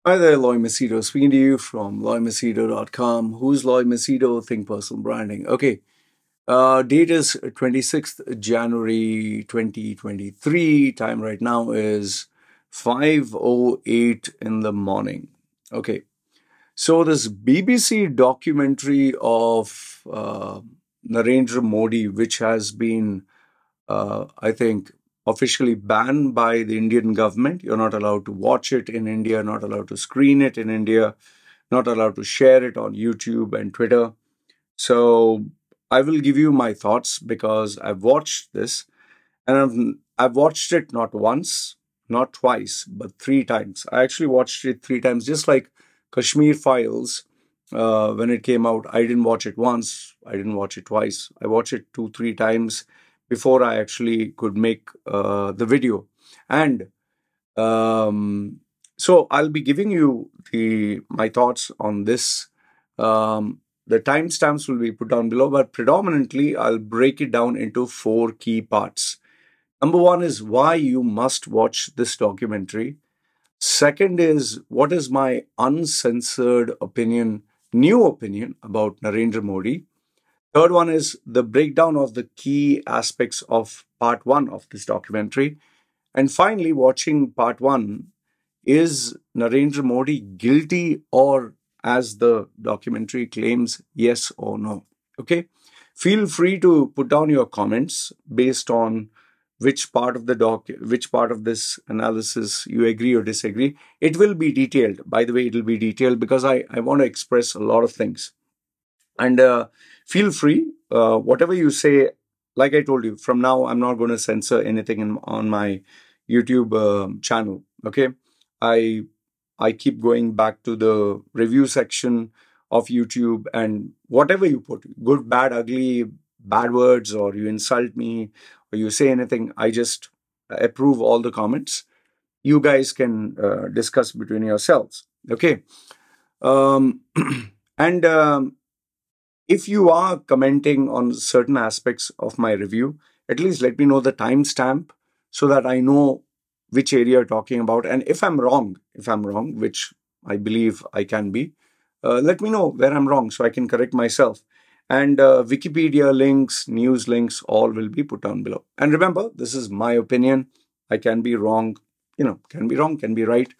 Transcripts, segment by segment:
Hi there, Loy Machedo. Speaking to you from loymachedo.com. Who's Loy Machedo? Think Personal Branding. Okay. Date is 26th January 2023. Time right now is 5:08 in the morning. Okay. So this BBC documentary of Narendra Modi, which has been, I think, officially banned by the Indian government. You're not allowed to watch it in India, not allowed to screen it in India, not allowed to share it on YouTube and Twitter. So I will give you my thoughts because I've watched this and I've watched it not once, not twice, but three times. I actually watched it three times, just like Kashmir Files. When it came out, I didn't watch it once, I didn't watch it twice. I watched it two, three times before I actually could make the video. And so I'll be giving you my thoughts on this. The timestamps will be put down below, but predominantly I'll break it down into four key parts. Number one is why you must watch this documentary. Second is what is my uncensored opinion, new opinion about Narendra Modi. Third one is the breakdown of the key aspects of part one of this documentary. And finally, watching part one, is Narendra Modi guilty, or as the documentary claims, yes or no? Okay. Feel free to put down your comments based on which part of this analysis you agree or disagree. It will be detailed. By the way, it will be detailed because I want to express a lot of things. And feel free, whatever you say, like I told you, from now, I'm not going to censor anything on my YouTube channel. Okay. I keep going back to the review section of YouTube, and whatever you put, good, bad, ugly, bad words, or you insult me, or you say anything, I just approve all the comments. You guys can discuss between yourselves. Okay. Um, and if you are commenting on certain aspects of my review, at least let me know the timestamp so that I know which area you're talking about. And if I'm wrong, which I believe I can be, let me know where I'm wrong so I can correct myself. And Wikipedia links, news links, all will be put down below. And remember, this is my opinion. I can be wrong, can be wrong, can be right,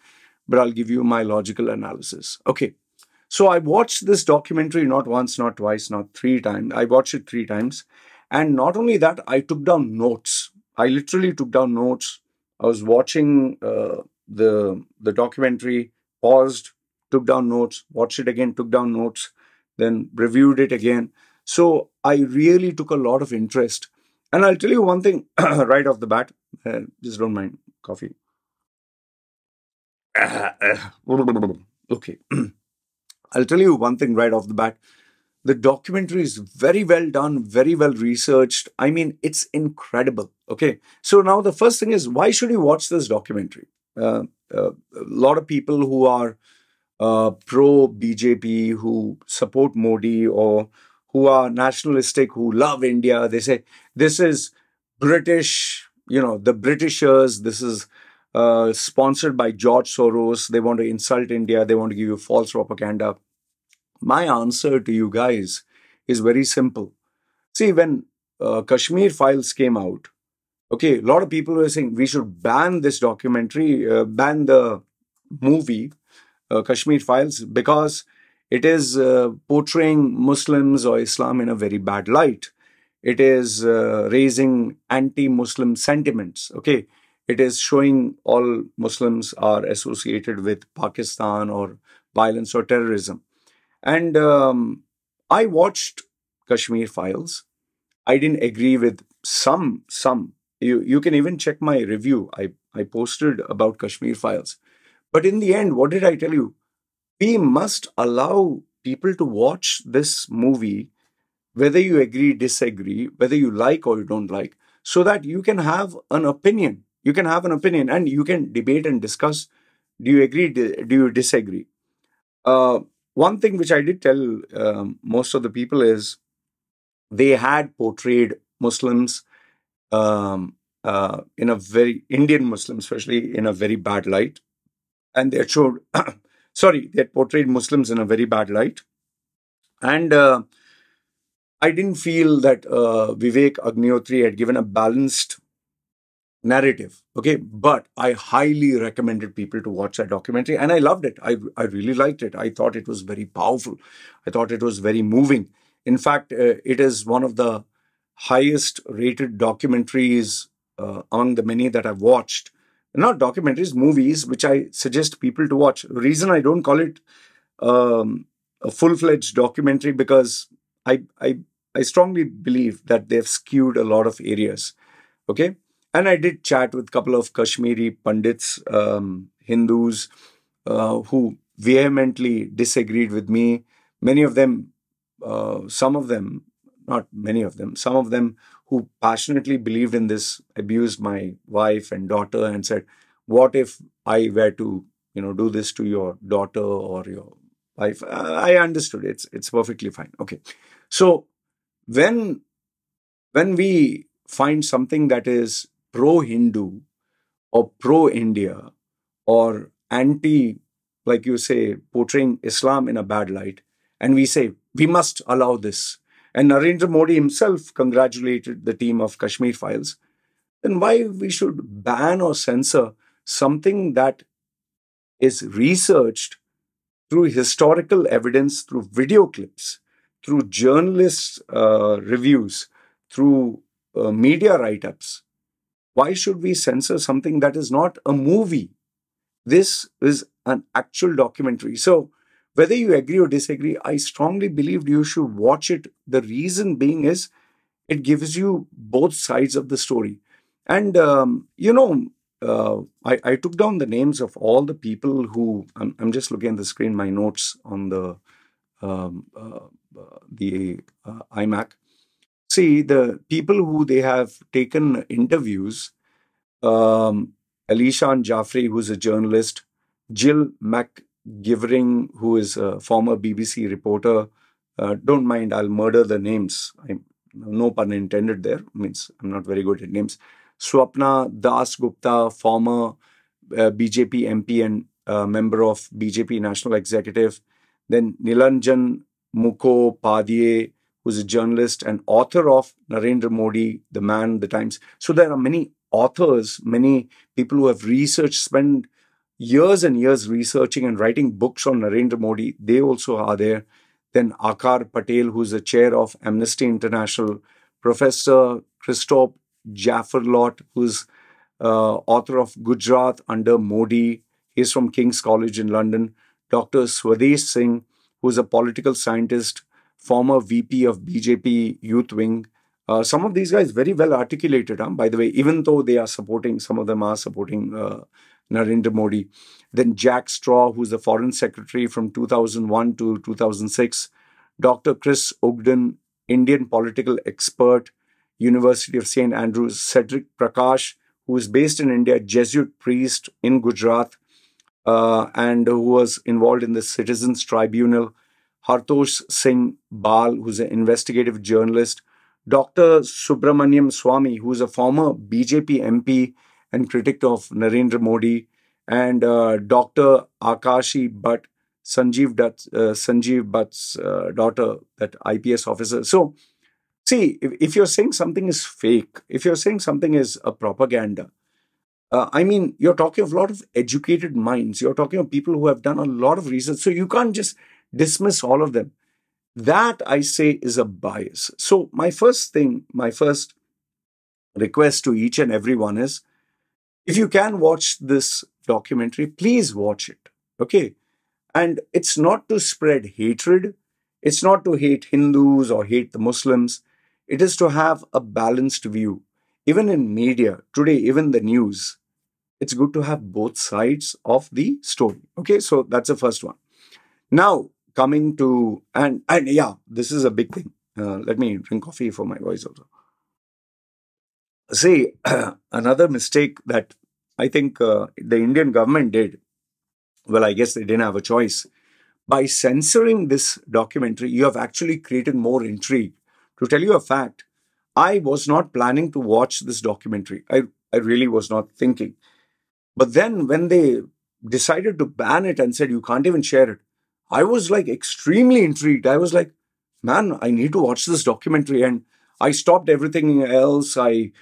but I'll give you my logical analysis. Okay. So I watched this documentary not once, not twice, not three times. I watched it three times. And not only that, I took down notes. I literally took down notes. I was watching the documentary, paused, took down notes, watched it again, took down notes, then reviewed it again. So I really took a lot of interest. And I'll tell you one thing right off the bat. Just don't mind coffee. Okay. I'll tell you one thing right off the bat. The documentary is very well done, very well researched. I mean, it's incredible. Okay. So now the first thing is, why should you watch this documentary? A lot of people who are pro BJP, who support Modi, or who are nationalistic, who love India, they say, this is British, the Britishers, this is sponsored by George Soros. They want to insult India. They want to give you false propaganda. My answer to you guys is very simple. See, when Kashmir Files came out, okay, a lot of people were saying we should ban this documentary, ban the movie Kashmir Files, because it is portraying Muslims or Islam in a very bad light. It is raising anti-Muslim sentiments. Okay, it is showing all Muslims are associated with Pakistan or violence or terrorism. And I watched Kashmir Files. I didn't agree with some. You can even check my review. I posted about Kashmir Files. But in the end, what did I tell you? We must allow people to watch this movie, whether you agree, disagree, whether you like or you don't like, so that you can have an opinion. You can have an opinion and you can debate and discuss. Do you agree? Do you disagree? One thing which I did tell most of the people is they had portrayed Muslims in a very Indian Muslims, especially in a very bad light, and they showed Sorry, they had portrayed Muslims in a very bad light. And I didn't feel that Vivek Agnihotri had given a balanced narrative. Okay. But I highly recommended people to watch that documentary, and I loved it. I really liked it. I thought it was very powerful. I thought it was very moving. In fact, it is one of the highest rated documentaries among the many that I've watched. Not documentaries, movies, which I suggest people to watch. The reason I don't call it a full-fledged documentary, because I, I I strongly believe that they've skewed a lot of areas. Okay. And I did chat with a couple of Kashmiri Pandits, Hindus, who vehemently disagreed with me. Many of them, some of them, not many of them, some of them who passionately believed in this abused my wife and daughter and said, "What if I were to, do this to your daughter or your wife?" I understood. It's perfectly fine. Okay. So when when we find something that is pro-Hindu or pro-India or anti, like you say, portraying Islam in a bad light, and we say we must allow this, and Narendra Modi himself congratulated the team of Kashmir Files, then why we should ban or censor something that is researched through historical evidence, through video clips, through journalists' reviews, through media write ups? Why should we censor something that is not a movie? This is an actual documentary. So, whether you agree or disagree, I strongly believe you should watch it. The reason being is it gives you both sides of the story. And, I took down the names of all the people who, I'm just looking at the screen, my notes on um, uh, the iMac. See, the people who they have taken interviews, um, Alishan Jaffrey, who's a journalist, Jill McGivering, who is a former BBC reporter. Don't mind, I'll murder the names. No pun intended there. Means I'm not very good at names. Swapna Das Gupta, former BJP MP and member of BJP National Executive. Then Nilanjan Mukhopadhyay, who's a journalist and author of Narendra Modi, The Man, The Times. So there are many authors, many people who have researched, spent years and years researching and writing books on Narendra Modi. They also are there. Then Akar Patel, who's the chair of Amnesty International, Professor Christoph Jafferlot, who's author of Gujarat under Modi. He's from King's College in London. Dr. Swadesh Singh, who's a political scientist, former VP of BJP Youth Wing. Some of these guys very well articulated, by the way, even though they are supporting, some of them are supporting Narendra Modi. Then Jack Straw, who's the foreign secretary from 2001 to 2006. Dr. Chris Ogden, Indian political expert, University of St. Andrews. Cedric Prakash, who is based in India, Jesuit priest in Gujarat, and who was involved in the Citizens Tribunal. Hartosh Singh Bal, who's an investigative journalist. Dr. Subramaniam Swamy, who's a former BJP MP and critic of Narendra Modi. And Dr. Akashi Bhatt, Sanjeev Bhatt's daughter, that IPS officer. So, see, if you're saying something is fake, if you're saying something is a propaganda, you're talking of a lot of educated minds. You're talking of people who have done a lot of research. So you can't just dismiss all of them. That, I say, is a bias. So my first request to each and everyone is, if you can watch this documentary, please watch it. Okay. And it's not to spread hatred. It's not to hate Hindus or hate the Muslims. It is to have a balanced view. Even in media today, even the news, it's good to have both sides of the story. Okay, so that's the first one. Now, coming to, and yeah, this is a big thing. Let me drink coffee for my voice also. See, another mistake that I think the Indian government did, well, I guess they didn't have a choice. By censoring this documentary, you have actually created more intrigue. To tell you a fact, I was not planning to watch this documentary. I really was not thinking. But then when they decided to ban it and said, you can't even share it, I was like extremely intrigued. I was like, man, I need to watch this documentary. And I stopped everything else. I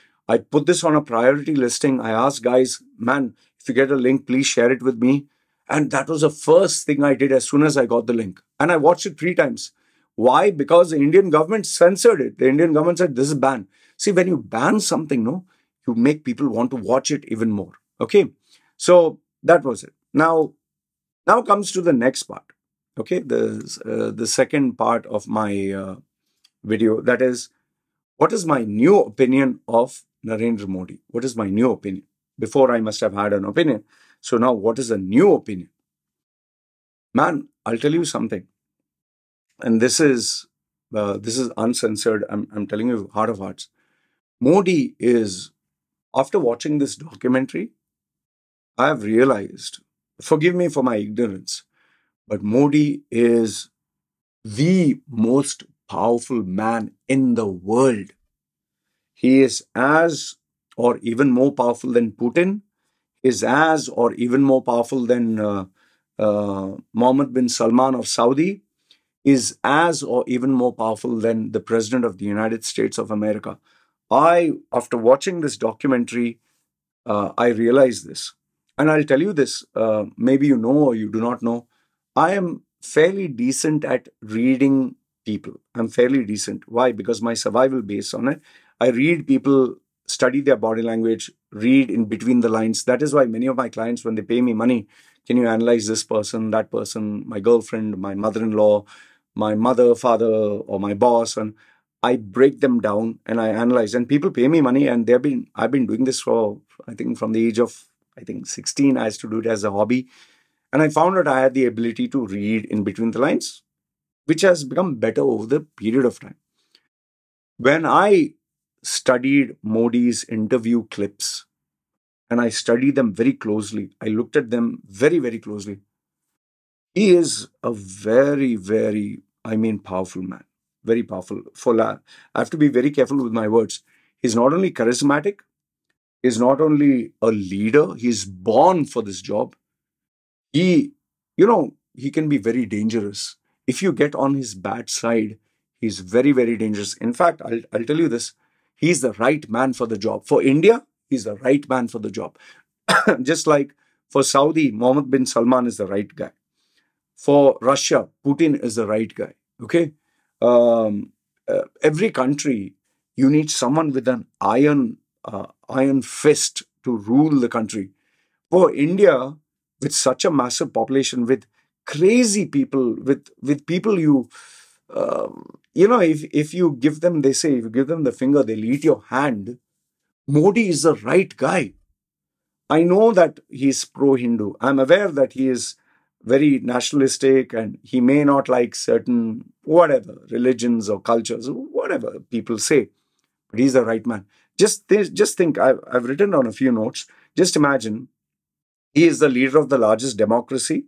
put this on a priority listing. I asked guys, man, if you get a link, please share it with me. And that was the first thing I did as soon as I got the link. And I watched it 3 times. Why? Because the Indian government censored it. The Indian government said, this is banned. See, when you ban something, no, you make people want to watch it even more. Okay. So that was it. Now comes to the next part. Okay. The second part of my video, that is, what is my new opinion of Narendra Modi? What is my new opinion? Before, I must have had an opinion. So now, what is a new opinion? Man, I'll tell you something. And this is uncensored. I'm telling you, heart of hearts. Modi is, after watching this documentary, I have realized, forgive me for my ignorance, but Modi is the most powerful man in the world. He is as or even more powerful than Putin, is as or even more powerful than Mohammed bin Salman of Saudi, is as or even more powerful than the President of the United States of America. After watching this documentary, I realized this. And I'll tell you this, maybe you know or you do not know, I am fairly decent at reading people. I'm fairly decent. Why? Because my survival based on it. I read people, study their body language, read in between the lines. That is why many of my clients, when they pay me money, can you analyze this person, that person, my girlfriend, my mother-in-law, my mother, father, or my boss? And I break them down and I analyze. And people pay me money, and I've been doing this for, I think, from the age of, I think, 16. I used to do it as a hobby. And I found out I had the ability to read in between the lines, which has become better over the period of time. When I studied Modi's interview clips and I studied them very closely, I looked at them very, very closely. He is a very, very, powerful man. Very powerful. I have to be very careful with my words. He's not only charismatic, he's not only a leader, he's born for this job. He, he can be very dangerous. If you get on his bad side, he's very, very dangerous. In fact, I'll tell you this. He's the right man for the job. For India, he's the right man for the job. Just like for Saudi, Mohammed bin Salman is the right guy. For Russia, Putin is the right guy. Okay? Every country, you need someone with an iron fist to rule the country. For India, with such a massive population, with crazy people, with people if you give them, they say, if you give them the finger, they'll eat your hand. Modi is the right guy. I know that he's pro-Hindu. I'm aware that he is very nationalistic and he may not like certain, whatever, religions or cultures, whatever people say. But he's the right man. Just think, I've written down a few notes. Just imagine, he is the leader of the largest democracy.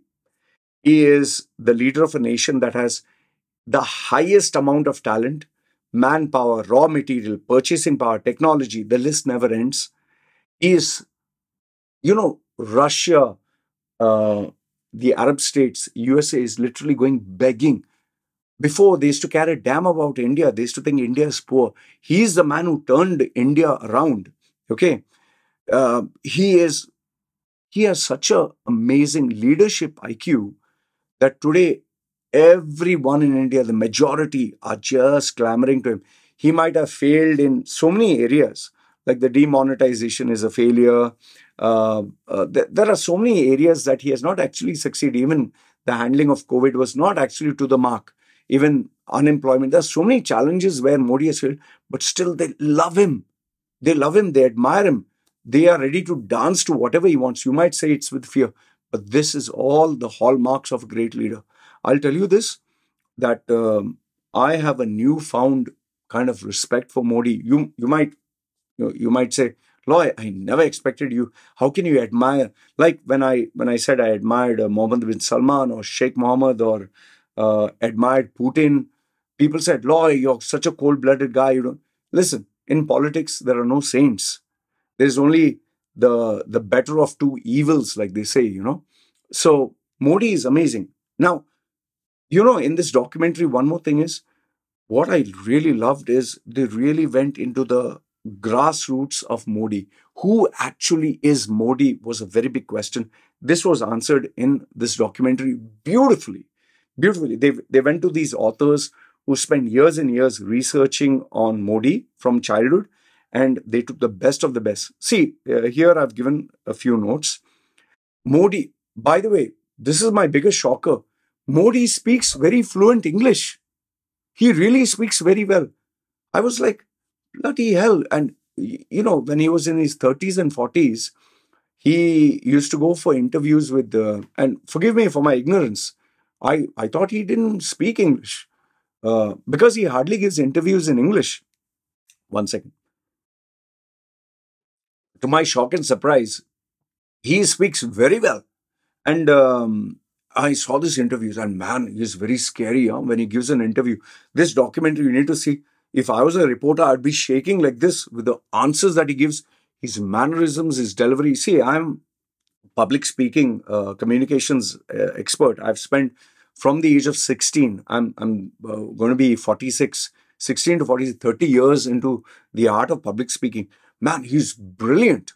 He is the leader of a nation that has the highest amount of talent, manpower, raw material, purchasing power, technology. The list never ends. He is, Russia, the Arab states, USA is literally going begging. Before, they used to care a damn about India. They used to think India is poor. He is the man who turned India around. Okay. He has such an amazing leadership IQ that today everyone in India, the majority, are just clamoring to him. He might have failed in so many areas, like the demonetization is a failure. There are so many areas that he has not actually succeeded. Even the handling of COVID was not actually to the mark. Even unemployment. There are so many challenges where Modi has failed, but still they love him. They love him. They admire him. They are ready to dance to whatever he wants. You might say it's with fear, but this is all the hallmarks of a great leader. I'll tell you this, that I have a newfound kind of respect for Modi. You might say, Loy, I never expected you. How can you admire? Like when I said I admired Mohammed bin Salman or Sheikh Mohammed or admired Putin, people said, Loy, you're such a cold-blooded guy. You don't listen. In politics, there are no saints. There is only the better of two evils, like they say. So Modi is amazing. Now, in this documentary, one more thing is what I really loved is they really went into the grassroots of Modi. Who actually is Modi was a very big question. This was answered in this documentary beautifully. Beautifully. They went to these authors who spent years and years researching on Modi from childhood, and they took the best of the best. See, here I've given a few notes. Modi, by the way, this is my biggest shocker. Modi speaks very fluent English. He really speaks very well. I was like, bloody hell. And, when he was in his 30s and 40s, he used to go for interviews with, and forgive me for my ignorance, I thought he didn't speak English because he hardly gives interviews in English. One second. To my shock and surprise, he speaks very well. And I saw this interviews, and man, he's very scary when he gives an interview. This documentary you need to see. If I was a reporter, I'd be shaking like this with the answers that he gives, his mannerisms, his delivery. See, I'm public speaking, communications expert. I've spent from the age of 16. I'm going to be 46, 16 to 40, 30 years into the art of public speaking. Man, he's brilliant.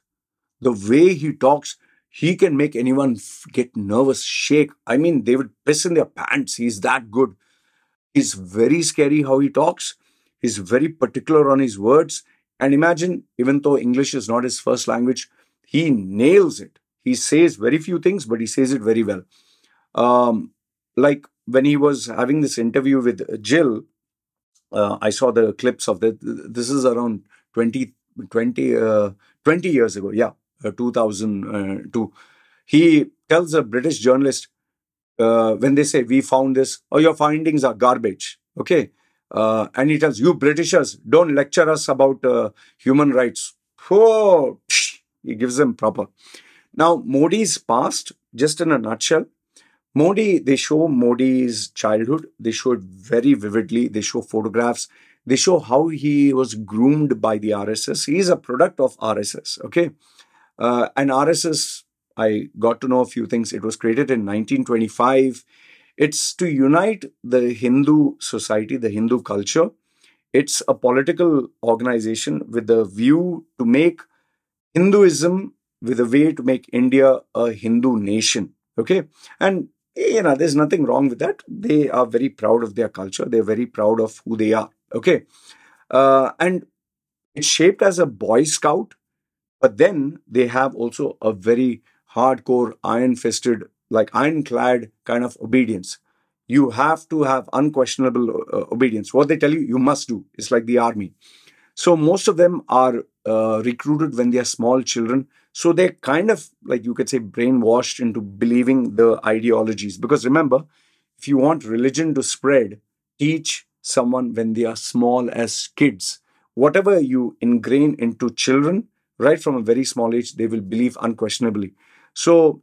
The way he talks, he can make anyone get nervous, shake. I mean, they would piss in their pants. He's that good. He's very scary how he talks. He's very particular on his words. And imagine, even though English is not his first language, he nails it. He says very few things, but he says it very well. Like when he was having this interview with Jill, I saw the clips of that. This is around 20, 20, 20 years ago. Yeah, 2002. He tells a British journalist, when they say, we found this, or your findings are garbage. Okay. And he tells, you Britishers, don't lecture us about human rights. Oh, he gives them proper. Now, Modi's past, just in a nutshell, they show Modi's childhood. They show it very vividly. They show photographs. They show how he was groomed by the RSS. He is a product of RSS. Okay. And RSS, I got to know a few things. It was created in 1925. It's to unite the Hindu society, the Hindu culture. It's a political organization with the view to make Hinduism, with a way to make India a Hindu nation. Okay. And, there's nothing wrong with that. They are very proud of their culture. They're very proud of who they are. Okay. And it's shaped as a Boy Scout, but then they have also a very hardcore, iron-fisted, like ironclad kind of obedience. You have to have unquestionable obedience. What they tell you, you must do. It's like the army. So most of them are recruited when they are small children. So they're kind of, like you could say, brainwashed into believing the ideologies. Because remember, if you want religion to spread, teach someone when they are small as kids. Whatever you ingrain into children, right from a very small age, they will believe unquestionably. So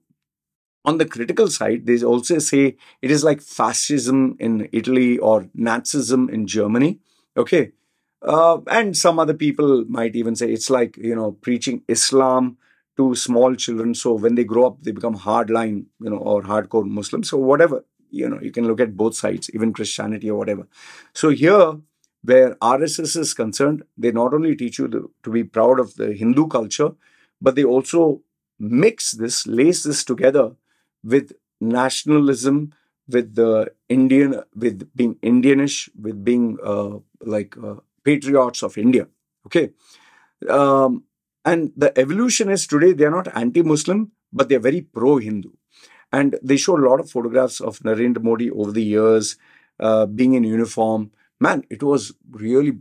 on the critical side, they also say it is like fascism in Italy or Nazism in Germany. Okay. And some other people might even say it's like, preaching Islam to small children. So when they grow up, they become hardline, or hardcore Muslims. So whatever, you can look at both sides, even Christianity or whatever. So here, where RSS is concerned, they not only teach you to be proud of the Hindu culture, but they also lace this together with nationalism, with the Indian, with being Indianish, with being patriots of India. Okay. And the evolution is today, they're not anti-Muslim, but they're very pro-Hindu. And they show a lot of photographs of Narendra Modi over the years, being in uniform. Man, it was really,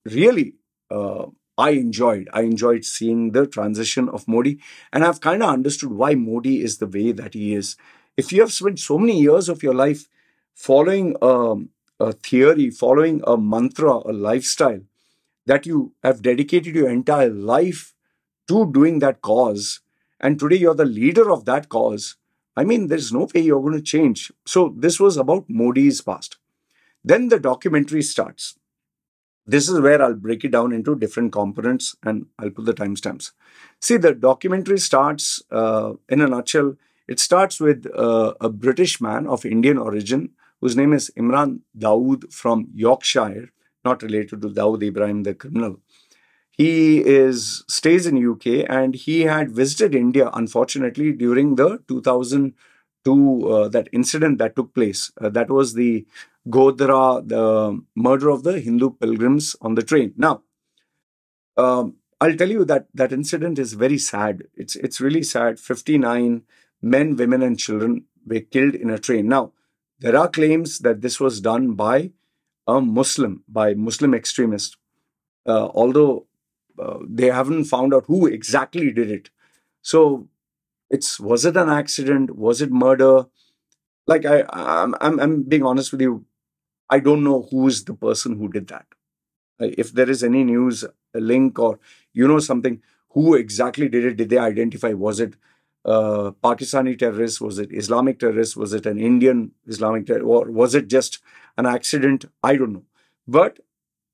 really, I enjoyed seeing the transition of Modi. And I've kind of understood why Modi is the way that he is. If you have spent so many years of your life following a theory, following a mantra, a lifestyle, that you have dedicated your entire life to doing that cause, and today you're the leader of that cause, I mean, there's no way you're going to change. So this was about Modi's past. Then the documentary starts. This is where I'll break it down into different components and I'll put the timestamps. See, the documentary starts in a nutshell. It starts with a British man of Indian origin whose name is Imran Dawood from Yorkshire, not related to Dawood Ibrahim, the criminal. He is stays in UK, and he had visited India, unfortunately, during the 2002 that incident that took place. That was the Godhra, the murder of the Hindu pilgrims on the train. Now, I'll tell you that that incident is very sad. It's really sad. 59 men, women, and children were killed in a train. Now, there are claims that this was done by a Muslim, by Muslim extremists, although they haven't found out who exactly did it. So, was it an accident? Was it murder? Like I'm being honest with you. I don't know who is the person who did that. If there is any news, a link, or something, who exactly did it? Did they identify? Was it Pakistani terrorists? Was it Islamic terrorists? Was it an Indian Islamic terrorist? Or was it just an accident? I don't know. But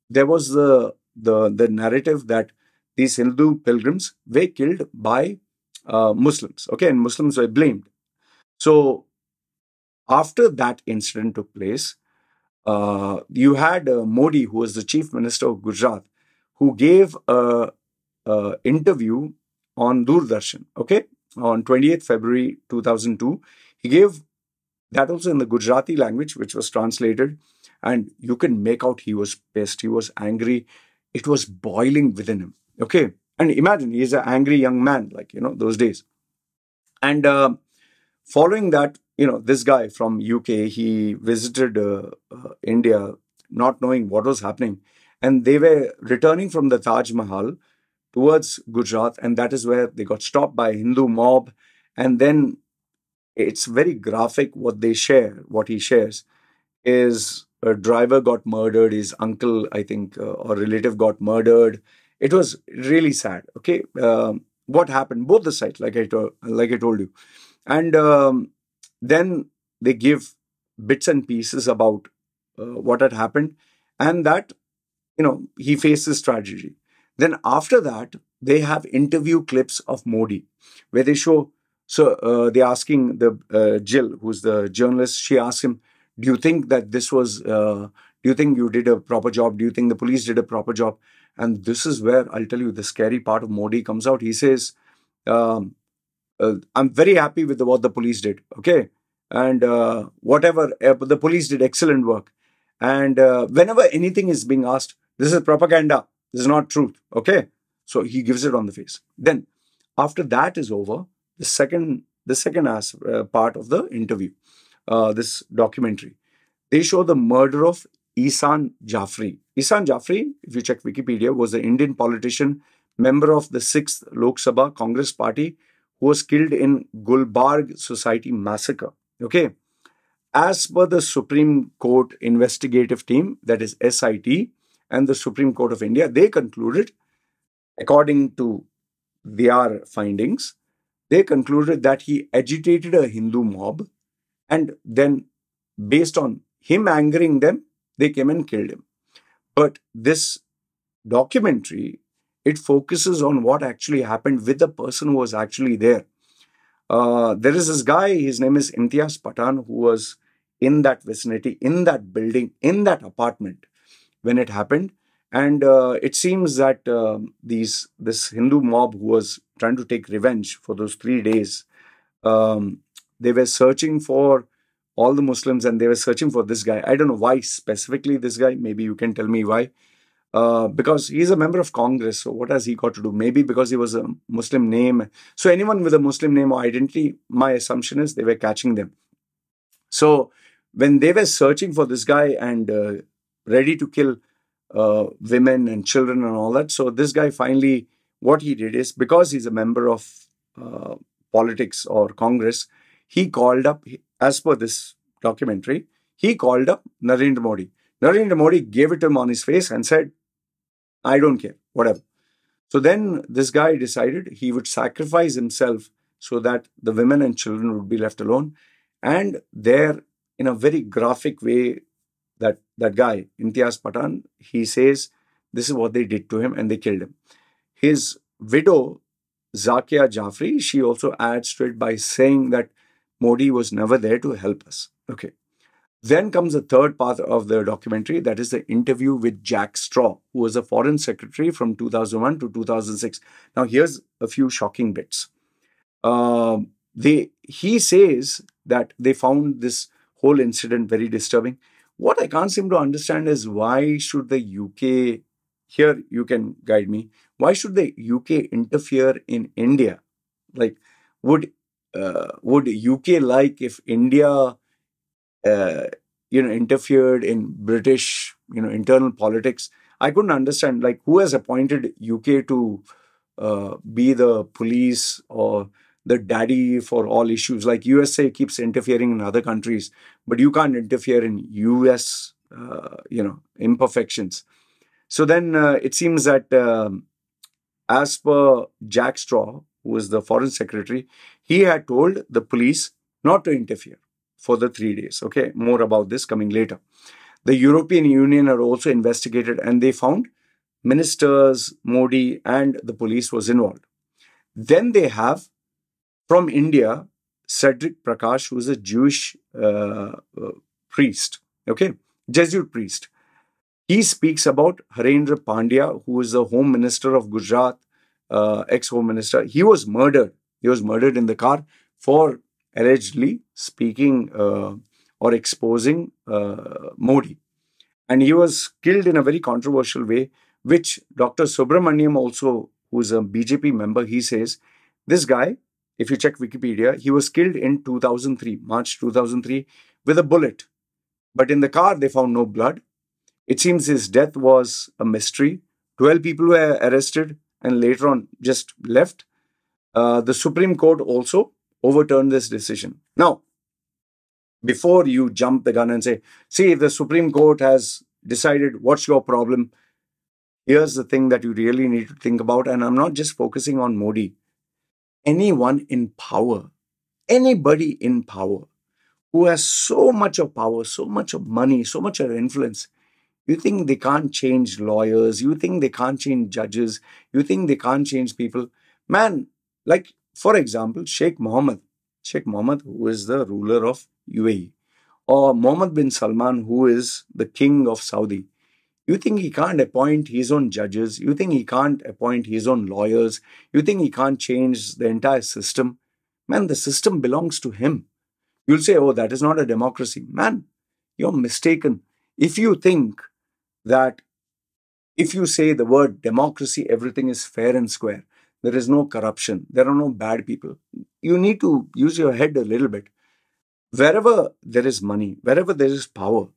there was the narrative that these Hindu pilgrims were killed by Muslims. Okay, and Muslims were blamed. So after that incident took place, you had Modi, who was the chief minister of Gujarat, who gave a interview on Doordarshan, okay, on 28th February 2002. He gave that also in the Gujarati language, which was translated, and you can make out he was pissed, he was angry, it was boiling within him, okay. And imagine, he's an angry young man, like, those days. And following that, this guy from UK, he visited India, not knowing what was happening. And they were returning from the Taj Mahal towards Gujarat, and that is where they got stopped by a Hindu mob. And then it's very graphic what they share, what he shares is a driver got murdered, his uncle, I think, or relative got murdered. It was really sad, okay. What happened? Both the sides, like I told you. And then they give bits and pieces about what had happened, and that, he faces tragedy. Then after that, they have interview clips of Modi, where they show, so they're asking the Jill, who's the journalist, she asks him, do you think that this was, do you think you did a proper job? Do you think the police did a proper job? And this is where, I'll tell you, the scary part of Modi comes out. He says, I'm very happy with what the police did, okay? And whatever, the police did excellent work. And whenever anything is being asked, this is propaganda, this is not truth, okay? So he gives it on the face. Then, after that is over, the second part of the interview, this documentary, they show the murder of Ihsan Jafri. Ihsan Jafri, if you check Wikipedia, was an Indian politician, member of the 6th Lok Sabha Congress Party, who was killed in Gulbarg Society massacre. Okay. As per the Supreme Court investigative team, that is SIT, and the Supreme Court of India, they concluded, according to their findings, they concluded that he agitated a Hindu mob, and then based on him angering them, they came and killed him. But this documentary, it focuses on what actually happened with the person who was actually there. There is this guy, his name is Imtiaz Pathan, who was in that vicinity, in that building, in that apartment when it happened. And it seems that this Hindu mob who was trying to take revenge for those 3 days, they were searching for all the Muslims, and they were searching for this guy. I don't know why specifically this guy. Maybe you can tell me why. Because he's a member of Congress. So what has he got to do? Maybe because he was a Muslim name. So anyone with a Muslim name or identity, my assumption is they were catching them. So when they were searching for this guy and ready to kill women and children and all that, so this guy finally, what he did is, because he's a member of politics or Congress, he called up, as per this documentary, he called up Narendra Modi. Narendra Modi gave it to him on his face and said, I don't care, whatever. So then this guy decided he would sacrifice himself so that the women and children would be left alone. And there, in a very graphic way, that guy, Imtiaz Pathan, he says, this is what they did to him, and they killed him. His widow, Zakia Jafri, she also adds to it by saying that Modi was never there to help us. Okay. Then comes the third part of the documentary, that is the interview with Jack Straw, who was a foreign secretary from 2001 to 2006. Now, here's a few shocking bits. He says that they found this whole incident very disturbing. What I can't seem to understand is why should the UK, here you can guide me, why should the UK interfere in India? Like, would UK like if India interfered in British, internal politics? I couldn't understand, like, who has appointed UK to be the police or the daddy for all issues. Like USA keeps interfering in other countries, but you can't interfere in US, imperfections. So then it seems that as per Jack Straw, who was the foreign secretary, he had told the police not to interfere for the 3 days. Okay, more about this coming later. The European Union are also investigated and they found ministers, Modi, and the police was involved. Then they have from India, Cedric Prakash, who is a Jewish priest, okay, Jesuit priest. He speaks about Harendra Pandya, who is the Home Minister of Gujarat, ex-Home Minister. He was murdered. He was murdered in the car for allegedly speaking or exposing Modi. And he was killed in a very controversial way, which Dr. Subramaniam also, who is a BJP member, he says, this guy, if you check Wikipedia, he was killed in 2003, March 2003, with a bullet. But in the car, they found no blood. It seems his death was a mystery. 12 people were arrested and later on just left. The Supreme Court also overturned this decision. Now, before you jump the gun and say, see, if the Supreme Court has decided, what's your problem? Here's the thing that you really need to think about. And I'm not just focusing on Modi. Anyone in power, anybody in power who has so much of power, so much of money, so much of influence, you think they can't change lawyers, you think they can't change judges, you think they can't change people. Man, like, for example, Sheikh Mohammed, who is the ruler of UAE, or Mohammed bin Salman, who is the king of Saudi. You think he can't appoint his own judges? You think he can't appoint his own lawyers? You think he can't change the entire system? Man, the system belongs to him. You'll say, oh, that is not a democracy. Man, you're mistaken. If you think that if you say the word democracy, everything is fair and square, there is no corruption, there are no bad people, you need to use your head a little bit. Wherever there is money, wherever there is power,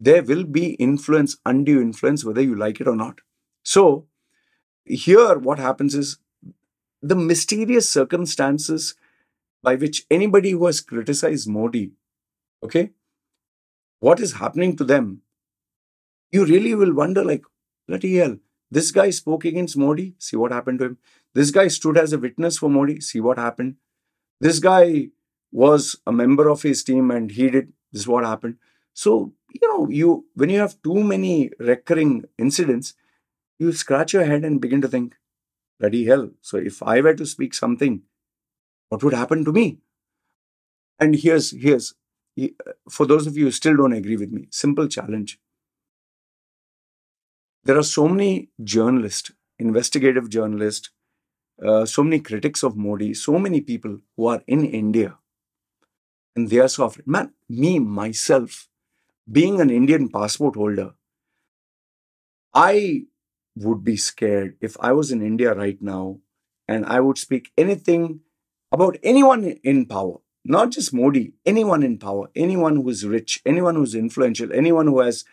there will be influence, undue influence, whether you like it or not. So here what happens is the mysterious circumstances by which anybody who has criticized Modi, okay, what is happening to them, you really will wonder, like, bloody hell, this guy spoke against Modi, see what happened to him. This guy stood as a witness for Modi, see what happened. This guy was a member of his team and he did, this is what happened. So, when you have too many recurring incidents, you scratch your head and begin to think, bloody hell, so if I were to speak something, what would happen to me? And here's, for those of you who still don't agree with me, simple challenge. There are so many journalists, investigative journalists, so many critics of Modi, so many people who are in India, and they are suffering. Man, me, myself, being an Indian passport holder, I would be scared if I was in India right now and I would speak anything about anyone in power, not just Modi, anyone in power, anyone who is rich, anyone who is influential, anyone who has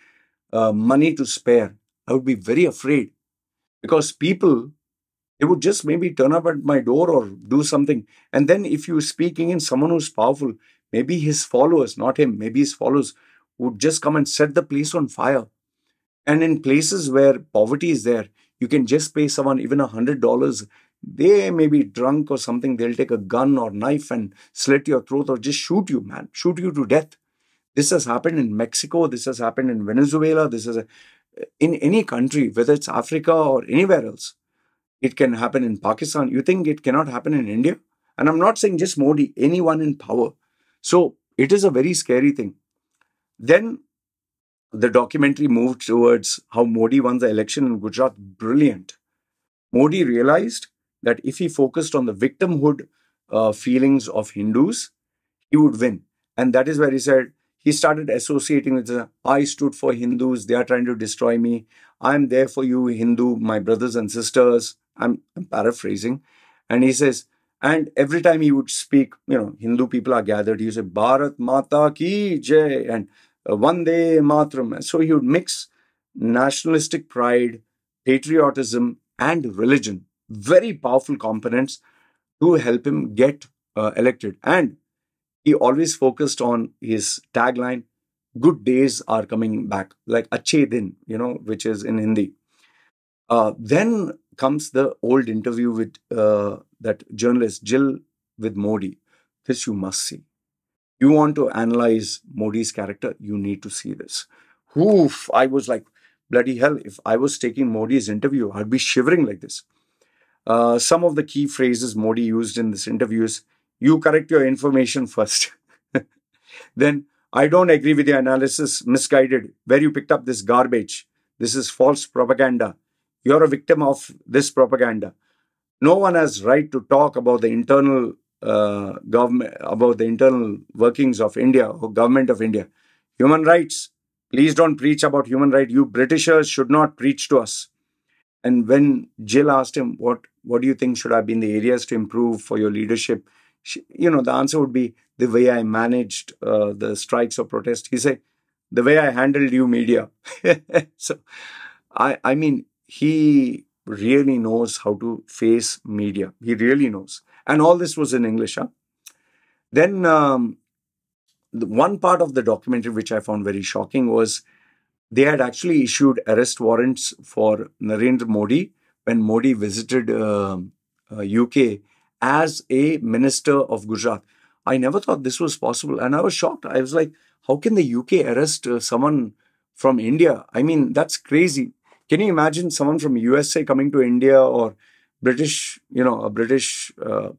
money to spare. I would be very afraid because people, they would just maybe turn up at my door or do something. And then if you speak against someone who's powerful, maybe his followers, not him, maybe his followers would just come and set the place on fire. And in places where poverty is there, you can just pay someone even $100. They may be drunk or something. They'll take a gun or knife and slit your throat or just shoot you, man. Shoot you to death. This has happened in Mexico. This has happened in Venezuela. This is in any country, whether it's Africa or anywhere else. It can happen in Pakistan. You think it cannot happen in India? And I'm not saying just Modi, anyone in power. So it is a very scary thing. Then the documentary moved towards how Modi won the election in Gujarat. Brilliant. Modi realized that if he focused on the victimhood feelings of Hindus, he would win. And that is where he said, he started associating with I stood for Hindus, they are trying to destroy me. I'm there for you, Hindu, my brothers and sisters. I'm paraphrasing. And he says, and every time he would speak, Hindu people are gathered, he would say, Bharat Mata ki jai, and Vande Matram. So he would mix nationalistic pride, patriotism, and religion. Very powerful components to help him get elected. And he always focused on his tagline, good days are coming back, like Achhe Din, which is in Hindi. Then comes the old interview with that journalist, Jill, with Modi. This you must see. You want to analyze Modi's character, you need to see this. Oof, I was like, bloody hell, if I was taking Modi's interview, I'd be shivering like this. Some of the key phrases Modi used in this interview is, you correct your information first. Then, I don't agree with your analysis, misguided, where you picked up this garbage. This is false propaganda. You're a victim of this propaganda. No one has right to talk about the internal government, about the internal workings of India or government of India. Human rights. Please don't preach about human rights. You Britishers should not preach to us. And when Jill asked him, what do you think should have been the areas to improve for your leadership? The answer would be the way I managed the strikes or protests. He said, the way I handled you media. So, I mean, he really knows how to face media. He really knows. And all this was in English. Huh? Then the one part of the documentary which I found very shocking was they had actually issued arrest warrants for Narendra Modi when Modi visited UK as a minister of Gujarat. I never thought this was possible, and I was shocked. I was like, how can the UK arrest someone from India? I mean, that's crazy. Can you imagine someone from USA coming to India, or a British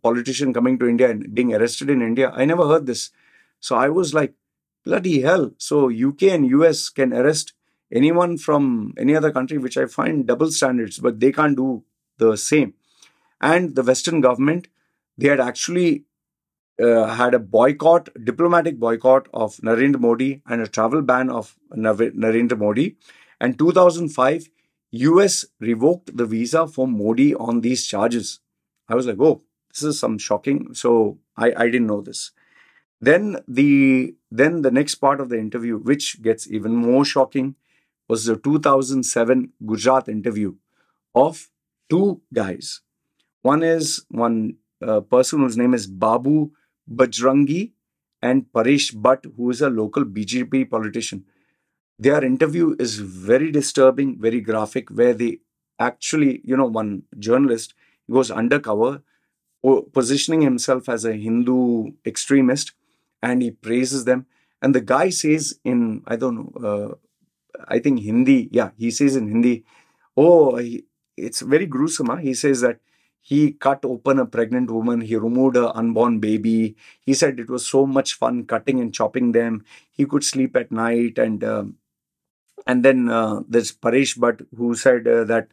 politician coming to India and being arrested in India? I never heard this. So I was like, bloody hell. So UK and US can arrest anyone from any other country, which I find double standards, but they can't do the same. And the Western government, they had actually had a boycott, diplomatic boycott of Narendra Modi and a travel ban of Narendra Modi. And 2005, US revoked the visa for Modi on these charges. I was like, oh, this is some shocking. So I didn't know this. Then the next part of the interview, which gets even more shocking, was the 2007 Gujarat interview of two guys. One is one person whose name is Babu Bajrangi and Paresh Bhatt, who is a local BJP politician. Their interview is very disturbing, very graphic, where they actually, one journalist goes undercover, positioning himself as a Hindu extremist, and he praises them. And the guy says in, I don't know, I think Hindi, yeah, he says in Hindi, oh, it's very gruesome. Huh? He says that he cut open a pregnant woman, he removed her unborn baby. He said it was so much fun cutting and chopping them. He could sleep at night. And then there's Paresh Bhatt, who said that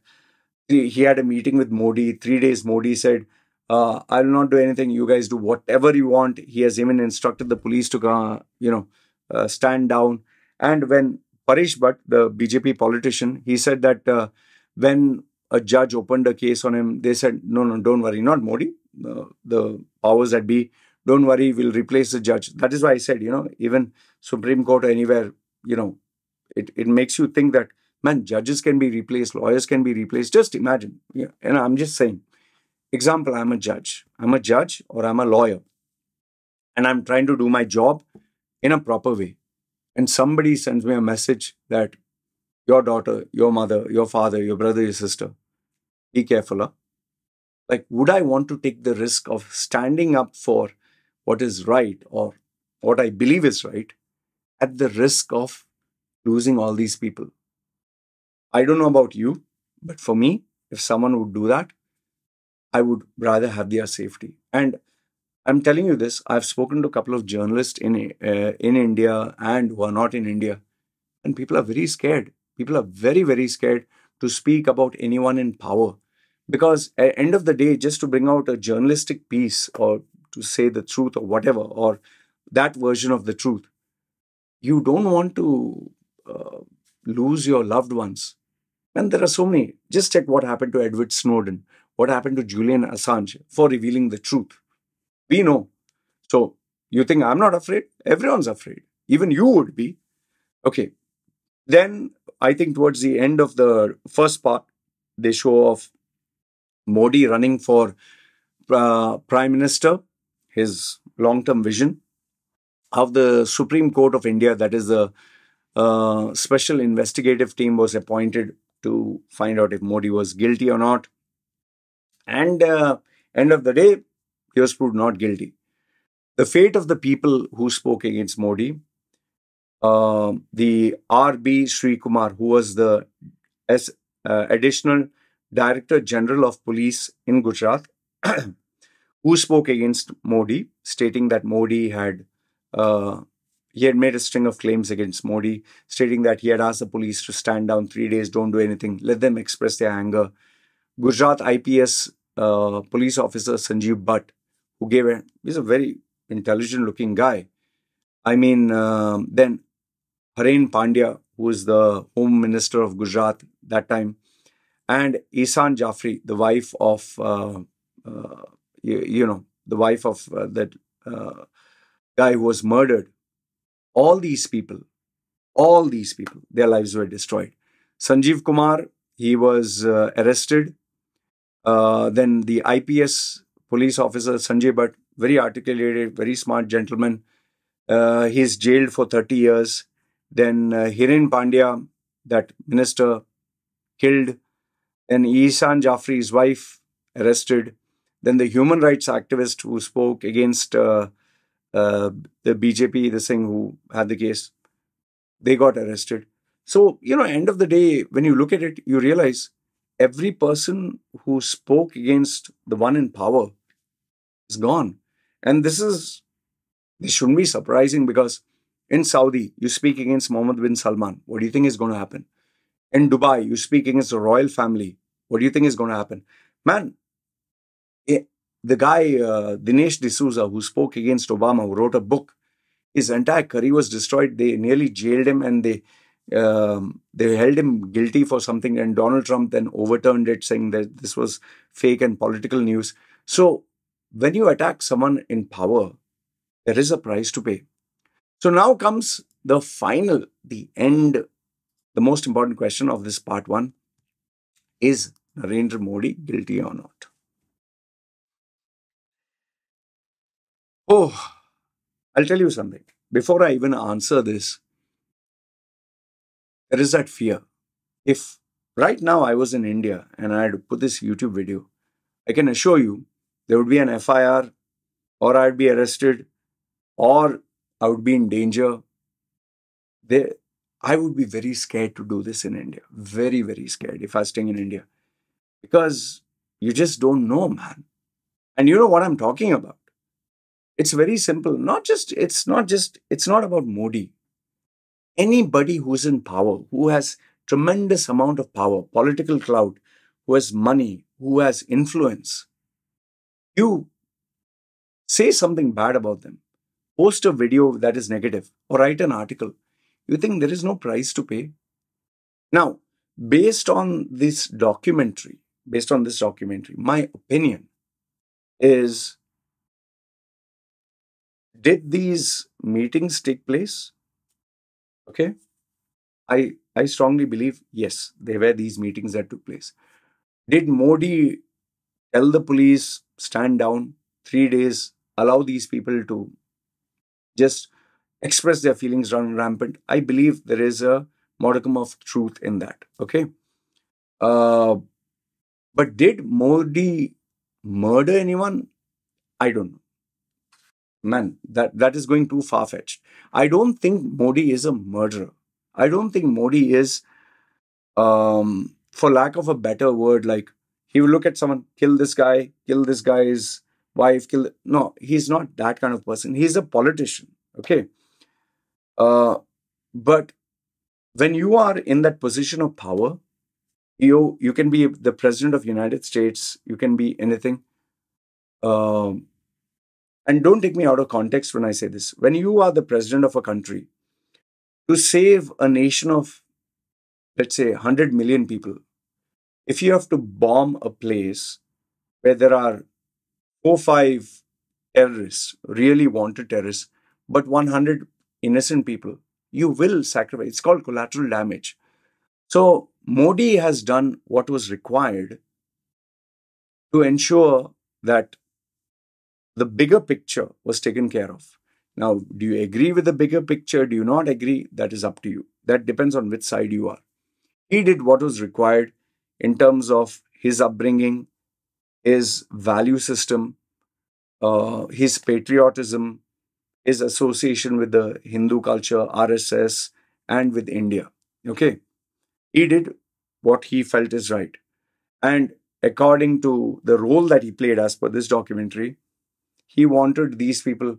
he had a meeting with Modi. 3 days, Modi said, I'll not do anything. You guys do whatever you want. He has even instructed the police to, stand down. And when Paresh Bhatt, the BJP politician, he said that when a judge opened a case on him, they said, no, no, don't worry, not Modi, the powers that be, don't worry, we'll replace the judge. That is why I said, even Supreme Court or anywhere, it makes you think that, man, judges can be replaced, lawyers can be replaced. Just imagine. Yeah, and I'm just saying, example, I'm a judge. I'm a judge or I'm a lawyer. And I'm trying to do my job in a proper way. And somebody sends me a message that your daughter, your mother, your father, your brother, your sister, be careful. Huh? Like, would I want to take the risk of standing up for what is right or what I believe is right at the risk of losing all these people? I don't know about you, but for me, if someone would do that, I would rather have their safety. And I'm telling you this. I've spoken to a couple of journalists in India and who are not in India, and people are very scared. People are very, very scared to speak about anyone in power, because at the end of the day, just to bring out a journalistic piece or to say the truth or whatever, or that version of the truth, you don't want to uh, lose your loved ones. And there are so many. Just check what happened to Edward Snowden, what happened to Julian Assange for revealing the truth. We know. So you think I'm not afraid? Everyone's afraid. Even you would be. Okay. Then I think towards the end of the first part, they show off Modi running for Prime Minister, his long term vision of the Supreme Court of India, that is the special investigative team was appointed to find out if Modi was guilty or not. And end of the day, he was proved not guilty. The fate of the people who spoke against Modi, the R.B. Sri Kumar, who was the as additional Director General of Police in Gujarat, who spoke against Modi, stating that Modi had he had made a string of claims against Modi, stating that he had asked the police to stand down 3 days, don't do anything, let them express their anger. Gujarat IPS police officer Sanjeev Bhatt, who gave a he's a very intelligent looking guy. I mean, then Haren Pandya, who was the Home Minister of Gujarat that time, and Ihsan Jafri, the wife of uh, the wife of that uh, guy who was murdered. All these people, their lives were destroyed. Sanjeev Kumar, he was arrested. Then the IPS police officer Sanjay Bhatt, very articulated, very smart gentleman. He's jailed for 30 years. Then Hiren Pandya, that minister, killed. Then Ihsan Jafri's wife, arrested. Then the human rights activist who spoke against the BJP, the thing who had the case, they got arrested. So, end of the day, when you look at it, you realize every person who spoke against the one in power is gone. And this shouldn't be surprising, because in Saudi, you speak against Mohammed bin Salman. What do you think is going to happen? In Dubai, you speak against the royal family. What do you think is going to happen? Man, eh, the guy, Dinesh D'Souza, who spoke against Obama, who wrote a book, his entire career was destroyed. They nearly jailed him, and they held him guilty for something. And Donald Trump then overturned it, saying that this was fake and political news. So when you attack someone in power, there is a price to pay. So now comes the final, the end, the most important question of this part one: is Narendra Modi guilty or not? Oh, I'll tell you something. Before I even answer this, there is that fear. If right now I was in India and I had to put this YouTube video, I can assure you there would be an FIR, or I'd be arrested, or I would be in danger. There, I would be very scared to do this in India. Very, very scared if I was staying in India. Because you just don't know, man. And you know what I'm talking about. It's very simple. It's not about Modi. Anybody who's in power, who has tremendous amount of power, political clout, who has money, who has influence, you say something bad about them, post a video that is negative, or write an article, you think there is no price to pay? Now, based on this documentary, my opinion is, did these meetings take place? Okay. I strongly believe yes, there were these meetings that took place. Did Modi tell the police, stand down 3 days, allow these people to just express their feelings, run rampant? I believe there is a modicum of truth in that. Okay. Uh, but did Modi murder anyone? I don't know. Man, that is going too far fetched. I don't think Modi is a murderer. I don't think Modi is, for lack of a better word, like he will look at someone, kill this guy, kill this guy's wife killed. No, he's not that kind of person. He's a politician. Okay. Uh, but when you are in that position of power, you can be the president of United States. You can be anything. Um, and don't take me out of context when I say this. When you are the president of a country, to save a nation of, let's say, 100 million people, if you have to bomb a place where there are four, five terrorists, really wanted terrorists, but 100 innocent people, you will sacrifice. It's called collateral damage. So Modi has done what was required to ensure that the bigger picture was taken care of. Now, do you agree with the bigger picture? Do you not agree? That is up to you. That depends on which side you are. He did what was required in terms of his upbringing, his value system, his patriotism, his association with the Hindu culture, RSS, and with India. Okay. He did what he felt is right. And according to the role that he played as per this documentary, he wanted these people,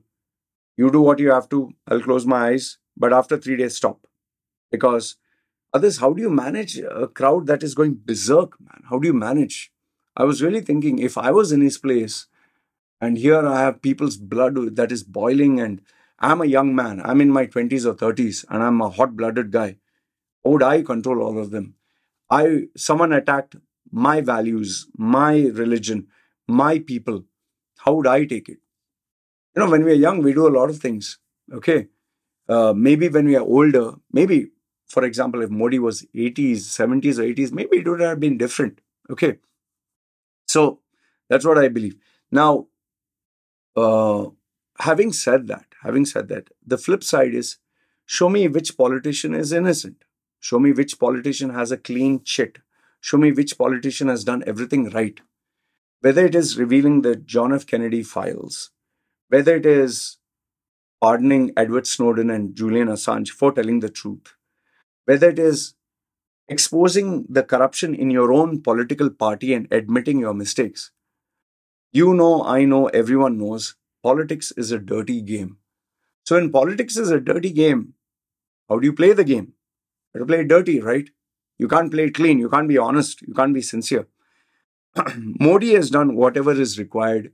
you do what you have to, I'll close my eyes, but after 3 days, stop. Because others, how do you manage a crowd that is going berserk, man? How do you manage? I was really thinking if I was in his place and here I have people's blood that is boiling and I'm a young man, I'm in my 20s or 30s and I'm a hot blooded guy, how would I control all of them? Someone attacked my values, my religion, my people. How would I take it? When we are young, we do a lot of things. Okay. Maybe when we are older, maybe, for example, if Modi was 80s, 70s, or 80s, maybe it would have been different. Okay. So that's what I believe. Now, uh, having said that, the flip side is show me which politician is innocent. Show me which politician has a clean chit. Show me which politician has done everything right. Whether it is revealing the John F. Kennedy files, whether it is pardoning Edward Snowden and Julian Assange for telling the truth, whether it is exposing the corruption in your own political party and admitting your mistakes. You know, I know, everyone knows politics is a dirty game. So, when politics is a dirty game, how do you play the game? You have to play it dirty, right? You can't play it clean. You can't be honest. You can't be sincere. Modi has done whatever is required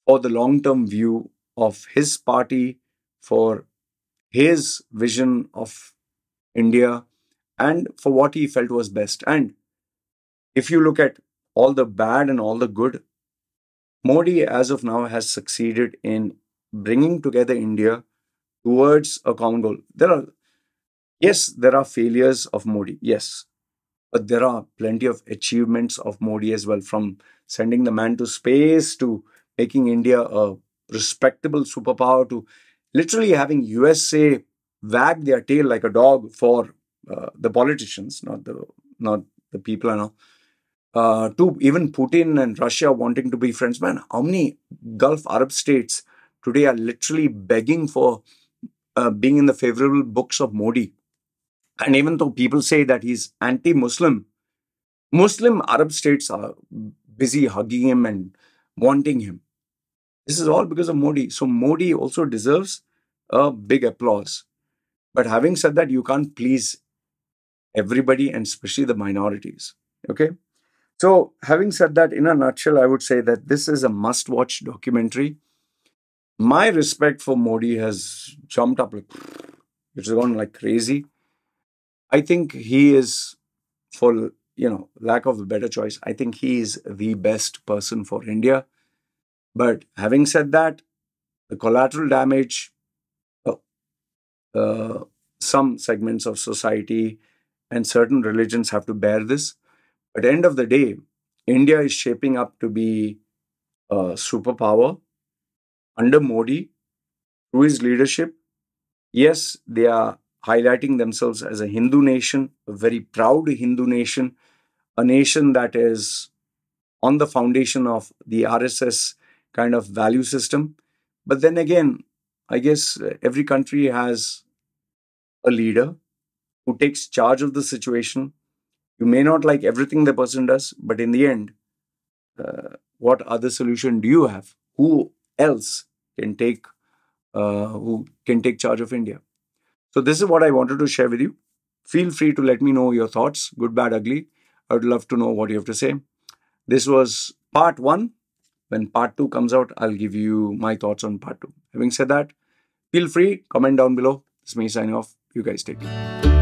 for the long term view of his party, for his vision of India, and for what he felt was best. And if you look at all the bad and all the good, Modi, as of now, has succeeded in bringing together India towards a common goal. Yes, there are failures of Modi, yes, but there are plenty of achievements of Modi as well, from sending the man to space to making India a respectable superpower to literally having USA wag their tail like a dog for the politicians, not the people I know. To even Putin and Russia wanting to be friends. Man, how many Gulf Arab states today are literally begging for being in the favorable books of Modi? And even though people say that he's anti-Muslim, Muslim Arab states are busy hugging him and wanting him. This is all because of Modi. So Modi also deserves a big applause. But having said that, you can't please everybody and especially the minorities. Okay. So, having said that, in a nutshell, I would say that this is a must watch documentary. My respect for Modi has jumped up, like, it's gone like crazy. I think he is, for lack of a better choice, I think he is the best person for India. But having said that, the collateral damage, uh, uh, some segments of society and certain religions have to bear this. At the end of the day, India is shaping up to be a superpower under Modi through his leadership. Yes, they are highlighting themselves as a Hindu nation, a very proud Hindu nation, a nation that is on the foundation of the RSS kind of value system. But then again, I guess every country has a leader who takes charge of the situation. You may not like everything the person does, but in the end, What other solution do you have? Who else can take charge of India? So this is what I wanted to share with you. Feel free to let me know your thoughts, good, bad, ugly. I would love to know what you have to say. This was part one. When part two comes out, I'll give you my thoughts on part two. Having said that, feel free, comment down below. This is me signing off. You guys take care.